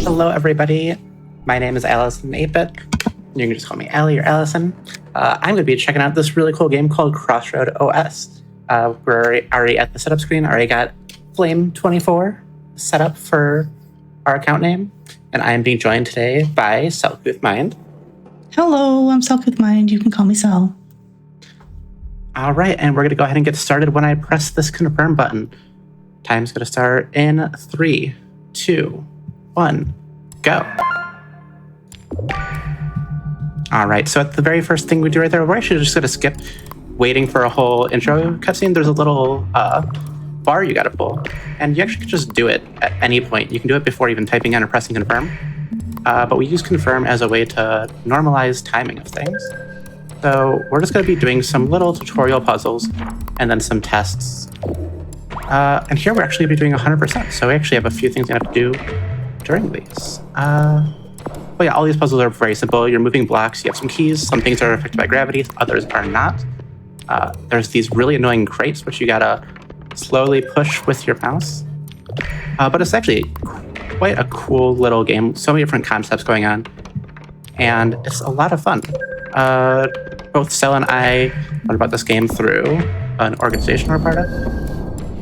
Hello, everybody. My name is allison8bit. You can just call me Allie or Allison. I'm going to be checking out this really cool game called Crossroad OS. We're already at the setup screen. Already got Flame24 set up for our account name. And I am being joined today by selcouthmind. Hello, I'm selcouthmind. You can call me Sel. All right, and we're going to go ahead and get started when I press this confirm button. Time's going to start in 3, 2, 1, go. All right, so at the very first thing we do right there, we're actually just going to skip waiting for a whole intro cutscene. There's a little bar you got to pull, and you actually can just do it at any point. You can do it before even typing in or pressing confirm, but we use confirm as a way to normalize timing of things. So we're just going to be doing some little tutorial puzzles and then some tests. And here we're actually going to be doing 100%. So we actually have a few things we have to do during these. But yeah, all these puzzles are very simple. You're moving blocks. You have some keys. Some things are affected by gravity. Others are not. There's these really annoying crates, which you got to slowly push with your mouse. But it's actually quite a cool little game. So many different concepts going on. And it's a lot of fun. Both Sel and I learned about this game through an organization we're part of.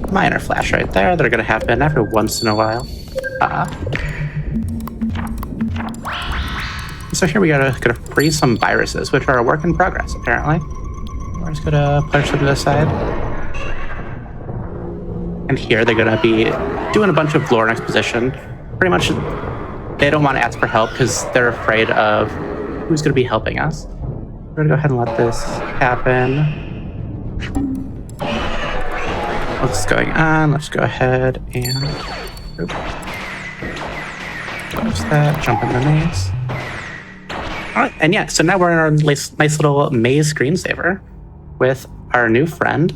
Minor flash right there that are going to happen every once in a while. So here we gotta freeze some viruses, which are a work in progress, apparently. We're just gonna push them to the side. And here they're gonna be doing a bunch of lore and exposition. Pretty much, they don't want to ask for help because they're afraid of who's gonna be helping us. We're gonna go ahead and let this happen. What's going on? Let's go ahead and close that, jump in the maze. All right, and yeah, so now we're in our nice little maze screensaver with our new friend,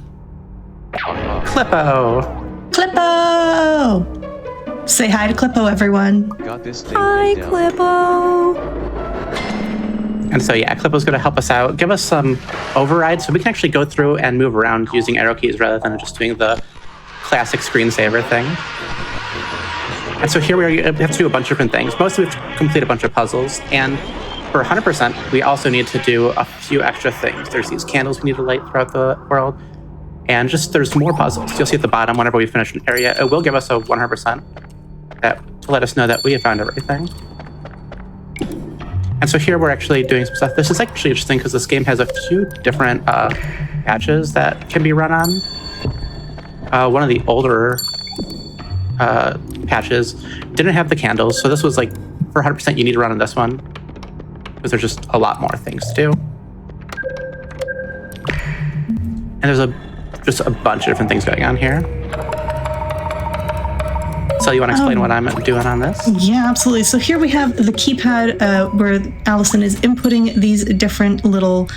Clippo. Clippo! Say hi to Clippo, everyone. Hi, Clippo. And so yeah, Clippo's gonna help us out, give us some overrides so we can actually go through and move around using arrow keys rather than just doing the classic screensaver thing. And so here we have to do a bunch of different things. Mostly we have to complete a bunch of puzzles, and for 100%, we also need to do a few extra things. There's these candles we need to light throughout the world, and just there's more puzzles. You'll see at the bottom whenever we finish an area, it will give us a 100% to let us know that we have found everything. And so here we're actually doing some stuff. This is actually interesting because this game has a few different patches that can be run on. One of the older patches didn't have the candles, so this was like, for 100% you need to run on this one, because there's just a lot more things to do. And there's just a bunch of different things going on here. So you want to explain what I'm doing on this? Yeah, absolutely. So here we have the keypad where Allison is inputting these different little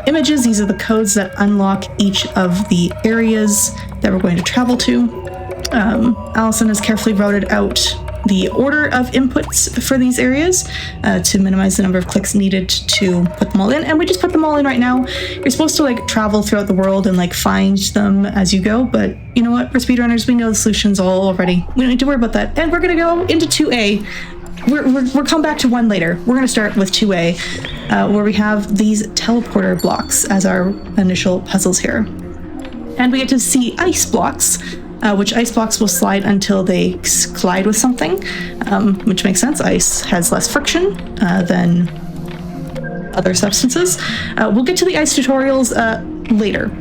images. These are the codes that unlock each of the areas that we're going to travel to. Allison has carefully routed out the order of inputs for these areas to minimize the number of clicks needed to put them all in. And we just put them all in right now. You're supposed to like travel throughout the world and like find them as you go. But you know what? For speedrunners, we know the solutions all already. We don't need to worry about that. And we're going to go into 2A. We'll come back to 1 later. We're going to start with 2A, where we have these teleporter blocks as our initial puzzles here. And we get to see ice blocks, which ice blocks will slide until they collide with something, which makes sense. Ice has less friction than other substances. We'll get to the ice tutorials later.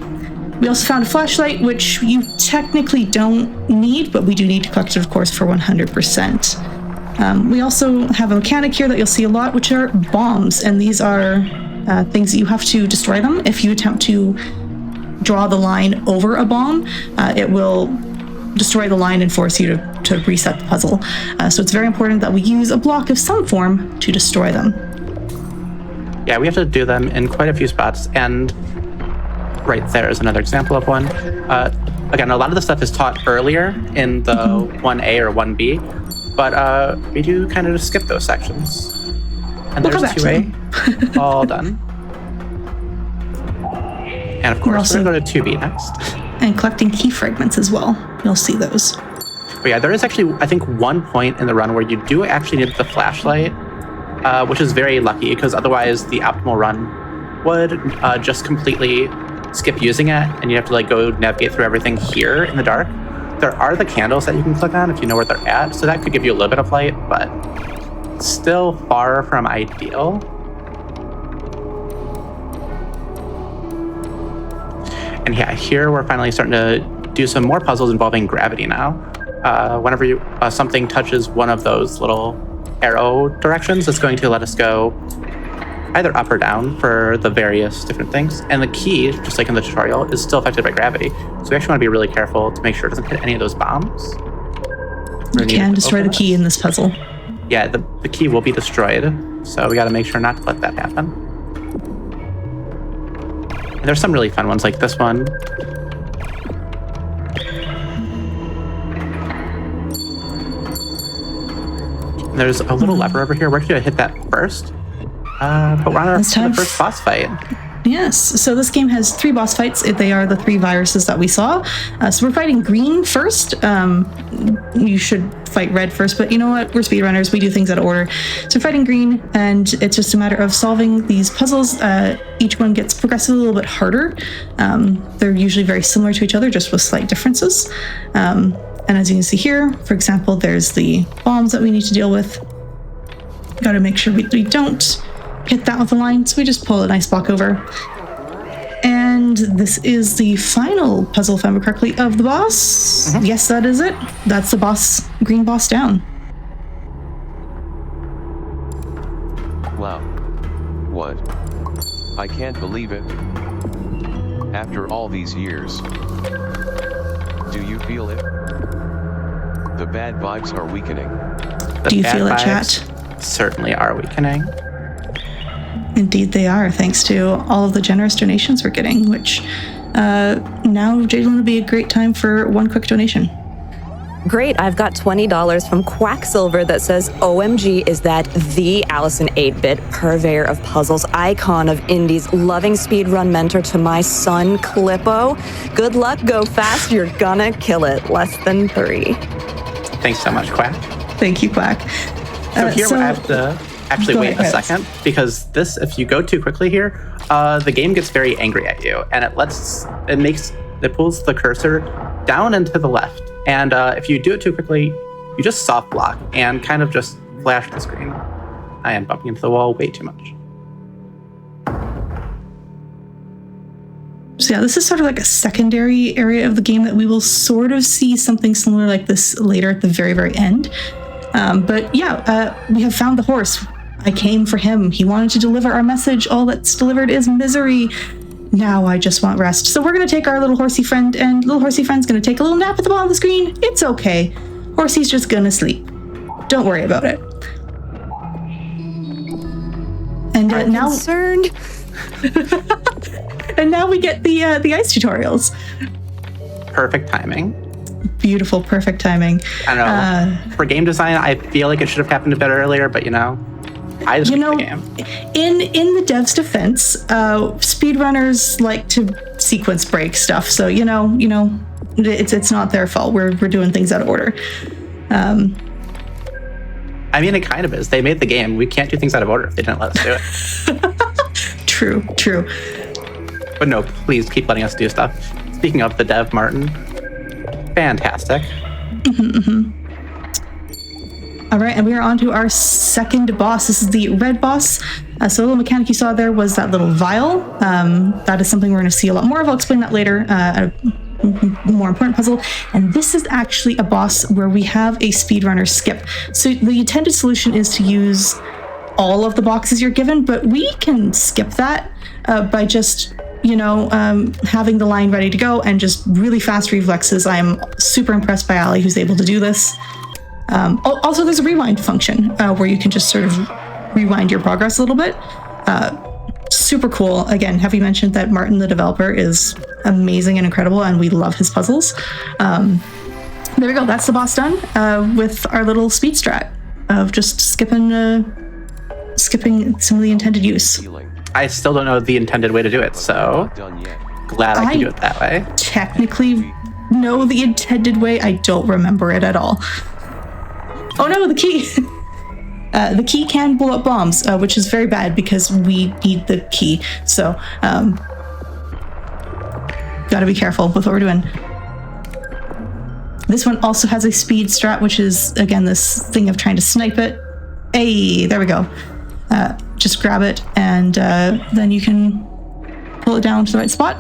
We also found a flashlight, which you technically don't need, but we do need to collect it, of course, for 100%. We also have a mechanic here that you'll see a lot, which are bombs, and these are things that you have to destroy them. If you attempt to draw the line over a bomb, it will destroy the line and force you to reset the puzzle. So it's very important that we use a block of some form to destroy them. Yeah, we have to do them in quite a few spots, and right there is another example of one. Again, a lot of the stuff is taught earlier in the 1A or 1B, but we do kind of just skip those sections. And We'll there's 2A, all done. And of course, we're going to go to 2B next. And collecting key fragments as well. You'll see those. But yeah, there is actually, I think, one point in the run where you do actually need the flashlight, which is very lucky because otherwise the optimal run would just completely skip using it, and you have to like go navigate through everything here in the dark. There are the candles that you can click on if you know where they're at, so that could give you a little bit of light, but still far from ideal. And yeah, here we're finally starting to do some more puzzles involving gravity now. Whenever something touches one of those little arrow directions, it's going to let us go either up or down for the various different things. And the key, just like in the tutorial, is still affected by gravity. So we actually want to be really careful to make sure it doesn't hit any of those bombs. You can destroy the key in this puzzle. Yeah, the key will be destroyed. So we got to make sure not to let that happen. And there's some really fun ones like this one. There's a little lever over here. We're actually going to hit that first. But we're on the first boss fight. Yes, so this game has 3 boss fights. They are the 3 viruses that we saw. So we're fighting green first. You should fight red first, but you know what? We're speedrunners. We do things out of order. So we're fighting green, and it's just a matter of solving these puzzles. Each one gets progressively a little bit harder. They're usually very similar to each other, just with slight differences. And as you can see here, for example, there's the bombs that we need to deal with. Got to make sure we don't hit that with a line, so we just pull a nice block over. And this is the final puzzle, if I remember correctly, of the boss. Mm-hmm. Yes, that is it. That's the boss, green boss down. Wow. What? I can't believe it. After all these years. Do you feel it? The bad vibes are weakening. Do you feel it, chat? Certainly are weakening. Indeed they are, thanks to all of the generous donations we're getting, which now Jaidlyn would be a great time for one quick donation. Great, I've got $20 from Quacksilver that says, OMG, is that the Allison8bit, purveyor of puzzles, icon of indies, loving speedrun mentor to my son, Clippo. Good luck, go fast, you're gonna kill it. Less than 3. Thanks so much, Quack. ThanI have to actually wait a second, because this, if you go too quickly here, the game gets very angry at you, and it pulls the cursor down and to the left. And if you do it too quickly, you just soft block and kind of just flash the screen. I am bumping into the wall way too much. So yeah, this is sort of like a secondary area of the game that we will sort of see something similar like this later at the very, very end. But yeah, we have found the horse. I came for him. He wanted to deliver our message. All that's delivered is misery. Now I just want rest. So we're going to take our little horsey friend, and little horsey friend's going to take a little nap at the bottom of the screen. It's okay. Horsey's just going to sleep. Don't worry about it. And I'm now concerned. And now we get the ice tutorials. Perfect timing. Beautiful, perfect timing. I don't know. For game design, I feel like it should have happened a bit earlier, but I just like the game. In the dev's defense, speedrunners like to sequence break stuff, so it's not their fault. We're doing things out of order. I mean, it kind of is. They made the game. We can't do things out of order if they didn't let us do it. True. But no, please keep letting us do stuff. Speaking of the dev, Martin, fantastic. Mm-hmm. All right, and we are on to our second boss. This is the red boss. So the little mechanic you saw there was that little vial. That is something we're going to see a lot more of. I'll explain that later. A more important puzzle. And this is actually a boss where we have a speedrunner skip. So the intended solution is to use all of the boxes you're given, but we can skip that by just having the line ready to go and just really fast reflexes. I am super impressed by Ali, who's able to do this. Also, there's a rewind function where you can just sort of rewind your progress a little bit. Super cool. Again, have you mentioned that Martin, the developer, is amazing and incredible, and we love his puzzles. There we go. That's the boss done with our little speed strat of just skipping some of the intended use. I still don't know the intended way to do it, so glad I can do it that way. Technically know the intended way. I don't remember it at all. Oh no, the key! The key can blow up bombs, which is very bad because we need the key. So, gotta be careful with what we're doing. This one also has a speed strat, which is, again, this thing of trying to snipe it. Hey, there we go. Just grab it, and then you can pull it down to the right spot,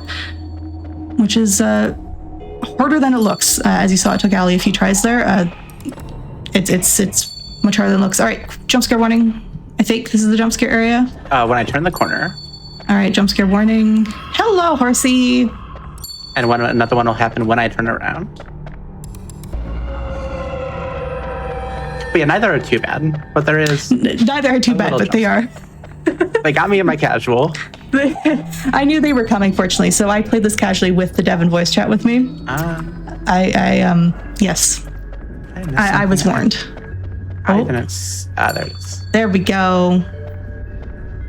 which is harder than it looks. As you saw, it took Allie a few tries there. It's much harder than it looks. All right, jump scare warning. I think this is the jump scare area. When I turn the corner. All right, jump scare warning. Hello, horsey. And another one will happen when I turn around. But yeah, neither are too bad. But there is... Neither are too bad, but they are. They got me in my casual. I knew they were coming, fortunately, so I played this casually with the Devon voice chat with me. Yes. I was warned. There it is. There we go.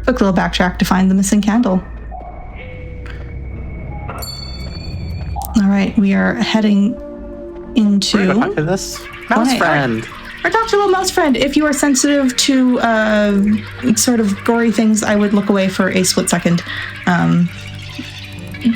Quick little backtrack to find the missing candle. All right, we are heading into... We're going to talk to this mouse friend. Or talk to a little mouse friend. If you are sensitive to sort of gory things, I would look away for a split second.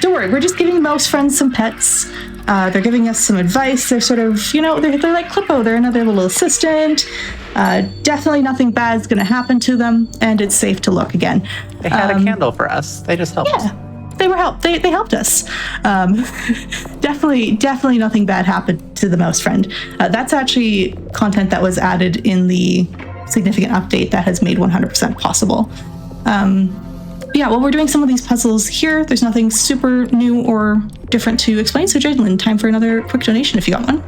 Don't worry, we're just giving the mouse friends some pets. They're giving us some advice. They're sort of, they're like Clippo. They're another little assistant. Definitely nothing bad's going to happen to them, and it's safe to look again. They had a candle for us. They just helped us. They were they helped us. Definitely nothing bad happened to the mouse friend. That's actually content that was added in the significant update that has made 100% possible. Yeah, well, we're doing some of these puzzles here. There's nothing super new or different to explain. So Jaidlyn, time for another quick donation if you got one.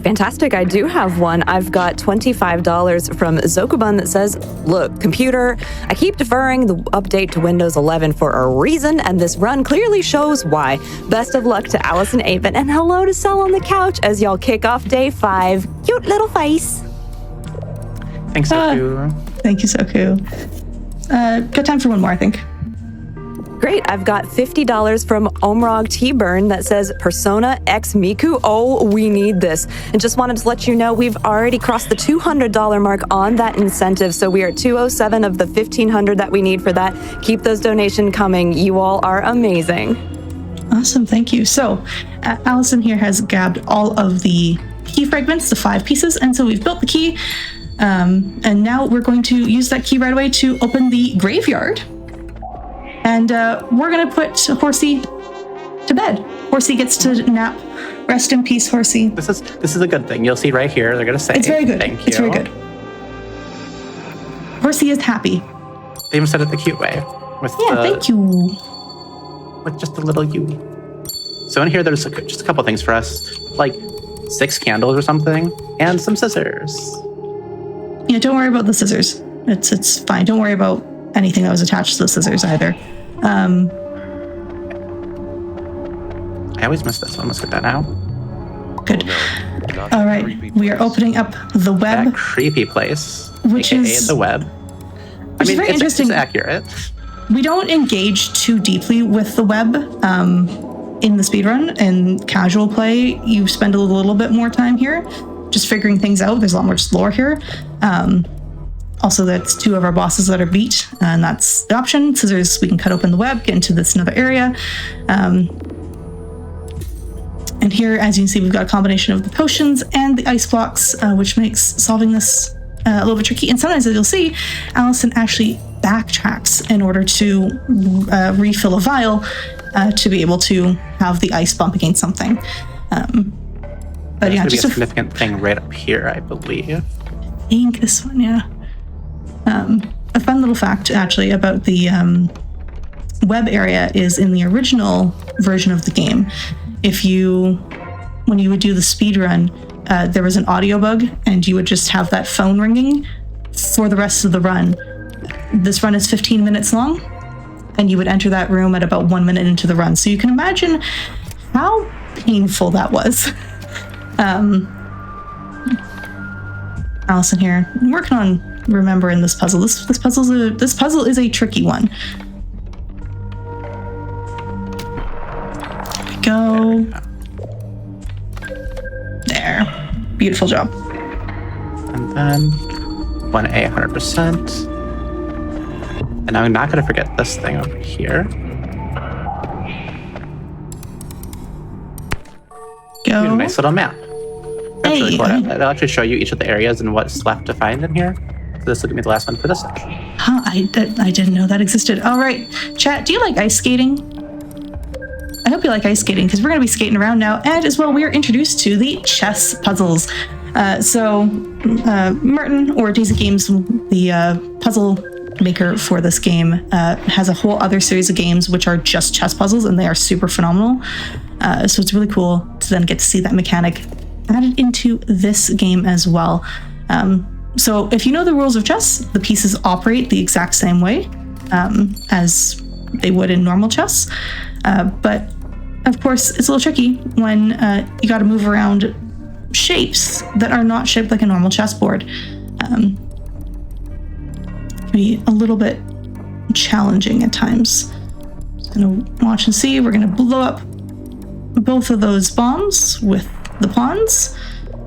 Fantastic, I do have one. I've got $25 from Zokubun that says, look, computer, I keep deferring the update to Windows 11 for a reason, and this run clearly shows why. Best of luck to Allison8bit, and hello to Cell on the Couch as y'all kick off day 5. Cute little face. Thanks, Soku. Thank you, Soku. Got time for one more, I think. Great, I've got $50 from Omrog T-Burn that says, Persona X Miku, oh, we need this. And just wanted to let you know we've already crossed the $200 mark on that incentive, so we are at 207 of the 1,500 that we need for that. Keep those donations coming. You all are amazing. Awesome, thank you. So, Allison here has grabbed all of the key fragments, the 5 pieces, and so we've built the key. And now we're going to use that key right away to open the graveyard. And we're going to put Horsey to bed. Horsey gets to nap. Rest in peace, Horsey. This is a good thing. You'll see right here. They're going to say, it's very good. Thank you. It's very good. Horsey is happy. They even said it the cute way. Thank you. With just a little U. So in here, there's just a couple things for us. Like 6 candles or something. And some scissors. Yeah, don't worry about the scissors. It's fine. Don't worry about anything that was attached to the scissors either. I always miss this one. Let's get that out. Good. No, all right, we are opening up the web. That creepy place, which AKA is the web. Which is very interesting. It's accurate. We don't engage too deeply with the web in the speedrun. In casual play, you spend a little bit more time here, just figuring things out. There's a lot more just lore here. Also, that's 2 of our bosses that are beat, and that's the option. Scissors, we can cut open the web, get into this another area. And here, as you can see, we've got a combination of the potions and the ice blocks, which makes solving this a little bit tricky. And sometimes, as you'll see, Allison actually backtracks in order to refill a vial to be able to have the ice bump against something. But yeah, just a significant thing right up here, I believe. I think this one, yeah. A fun little fact, actually, about the web area is in the original version of the game. When you would do the speed run, there was an audio bug, and you would just have that phone ringing for the rest of the run. This run is 15 minutes long, and you would enter that room at about 1 minute into the run. So you can imagine how painful that was. Allison here, I'm working on remembering this puzzle. This puzzle is a tricky one. There we go. There. Beautiful job. And then 1A 100%. And I'm not going to forget this thing over here. Go. A nice little map. That's Hey, really cool. It'll actually show you each of the areas and what's left to find in here. So this will give me the last one for this section. Huh, I didn't know that existed. All right, chat, do you like ice skating? I hope you like ice skating because we're going to be skating around now. And as well, we are introduced to the chess puzzles. Merton, or Daisy Games, the puzzle maker for this game, has a whole other series of games which are just chess puzzles, and they are super phenomenal. So it's really cool to then get to see that mechanic added into this game as well. So if you know the rules of chess, the pieces operate the exact same way as they would in normal chess. But of course, it's a little tricky when you got to move around shapes that are not shaped like a normal chessboard. Be a little bit challenging at times. Just gonna watch and see. We're gonna blow up both of those bombs with the pawns,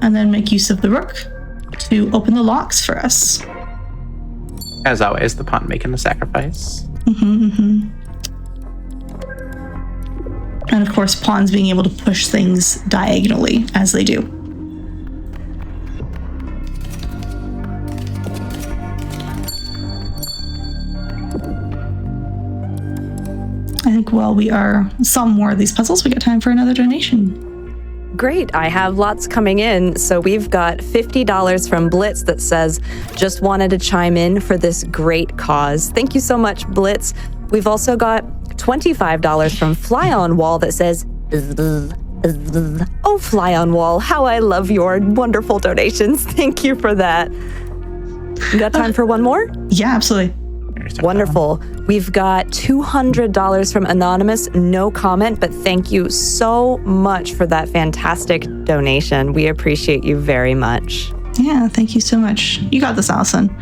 and then make use of the rook to open the locks for us. As always, the pawn making the sacrifice. And of course, pawns being able to push things diagonally as they do. I think while we are solving more of these puzzles, we got time for another donation. Great. I have lots coming in. So we've got $50 from Blitz that says, just wanted to chime in for this great cause. Thank you so much, Blitz. We've also got $25 from Fly On Wall that says, oh, Fly On Wall, how I love your wonderful donations. Thank you for that. You got time for one more? Yeah, absolutely. Wonderful. We've got $200 from Anonymous. No comment, but thank you so much for that fantastic donation. We appreciate you very much. Yeah, thank you so much. You got this, Allison.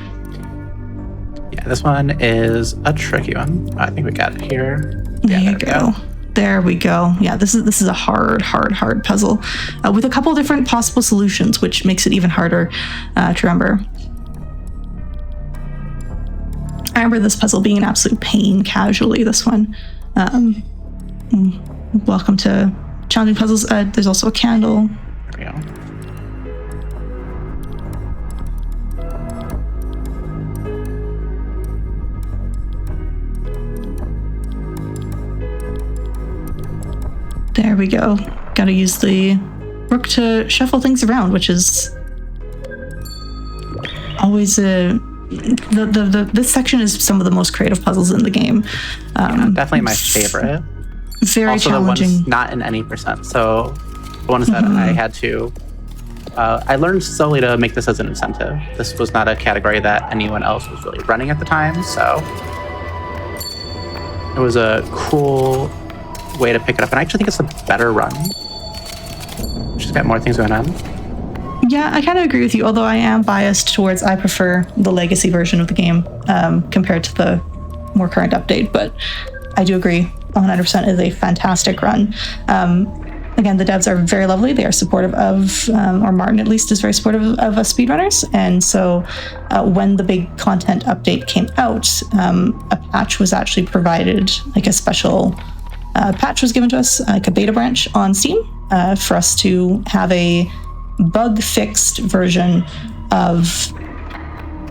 Yeah, this one is a tricky one. I think we got it here. There you go. There we go. Yeah, this is a hard puzzle with a couple different possible solutions, which makes it even harder to remember. I remember this puzzle being an absolute pain casually, this one. Welcome to challenging puzzles. There's also a candle. There we go. There we go. Gotta use the rook to shuffle things around, which is always a... This section is some of the most creative puzzles in the game. Yeah, definitely my favorite. Very also challenging. The ones not in any percent. So the ones that I had to... I learned slowly to make this as an incentive. This was not a category that anyone else was really running at the time, so it was a cool way to pick it up. And I actually think it's a better run. She's got more things going on. Yeah, I kind of agree with you, although I am biased towards I prefer the legacy version of the game compared to the more current update, but I do agree 100% is a fantastic run. Again, the devs are very lovely. They are supportive of, or Martin at least is very supportive of us speedrunners, and so when the big content update came out, a patch was actually provided, like a special patch was given to us, like a beta branch on Steam, for us to have a bug-fixed version of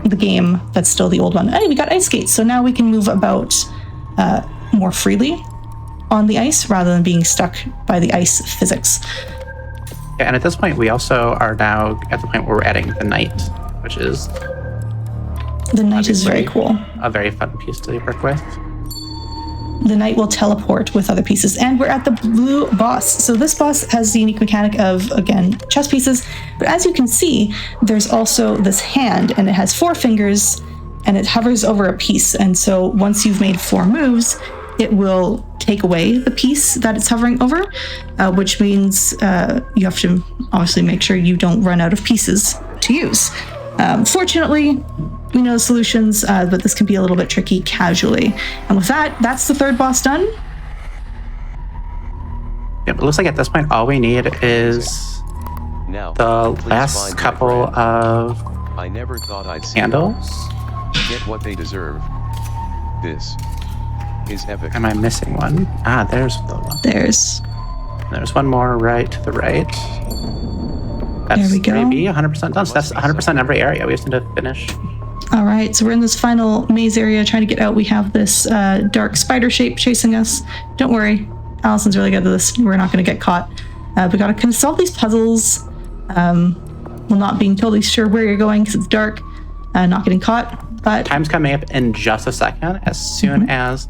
the game that's still the old one. Hey, we got ice skates, so now we can move about more freely on the ice rather than being stuck by the ice physics. Yeah, and at this point, we also are now at the point where we're adding the knight, which is... The knight is very cool. A very fun piece to work with. The knight will teleport with other pieces. And we're at the blue boss. So this boss has the unique mechanic of, again, chess pieces. But as you can see, there's also this hand, and it has 4 fingers, and it hovers over a piece. And so once you've made 4 moves, it will take away the piece that it's hovering over, which means you have to obviously make sure you don't run out of pieces to use. Fortunately, we know the solutions, but this can be a little bit tricky casually. And with that, that's the 3rd boss done. Yeah, it looks like at this point, all we need is Now, the please last find my couple friend. of I never thought I'd see candles. Get what they deserve. This is epic. Am I missing one? Ah, there's the one. There's one more right to the right. That's There we go. maybe 100% done. So that's 100% every area. We just need to finish. all right. So we're in this final maze area trying to get out. We have this dark spider shape chasing us. Don't worry, Allison's really good at this. We're not going to get caught. We got to kind of solve these puzzles. While not being totally sure where you're going because it's dark, not getting caught. But Time's coming up in just a second. As soon as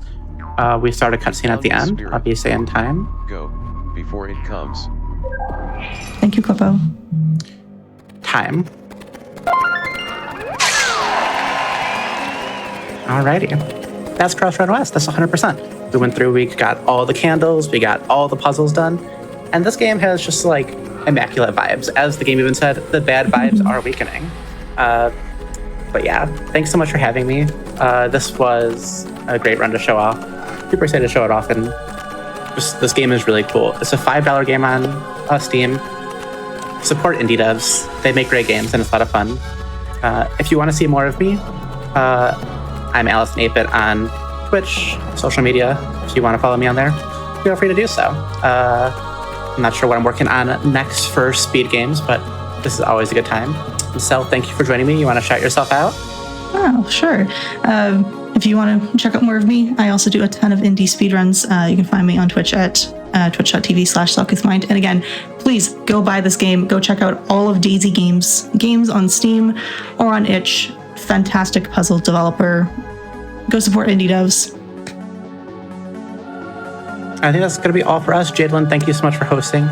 we start a cutscene at the end, I'll be saying time. Go before it comes. thank you, Klippo. Time. Alrighty. That's Crossroad OS. That's 100%. We went through, we got all the candles, we got all the puzzles done. And this game has just like immaculate vibes. As the game even said, the bad vibes are weakening. But yeah, thanks so much for having me. This was a great run to show off. Super excited to show it off, and just this game is really cool. It's a $5 game on Steam. Support indie devs. They make great games, and it's a lot of fun. If you want to see more of me, I'm allison8bit on Twitch, social media. If you want to follow me on there, feel free to do so. I'm not sure what I'm working on next for speed games, but this is always a good time. Sel, thank you for joining me. You want to shout yourself out? Oh, sure. If you want to check out more of me, I also do a ton of indie speedruns. You can find me on Twitch at twitch.tv/selcouthmind. And again, please go buy this game. Go check out all of Daisy games on Steam or on itch. Fantastic puzzle developer. Go support indie devs. I think that's going to be all for us. Jaidlyn, thank you so much for hosting.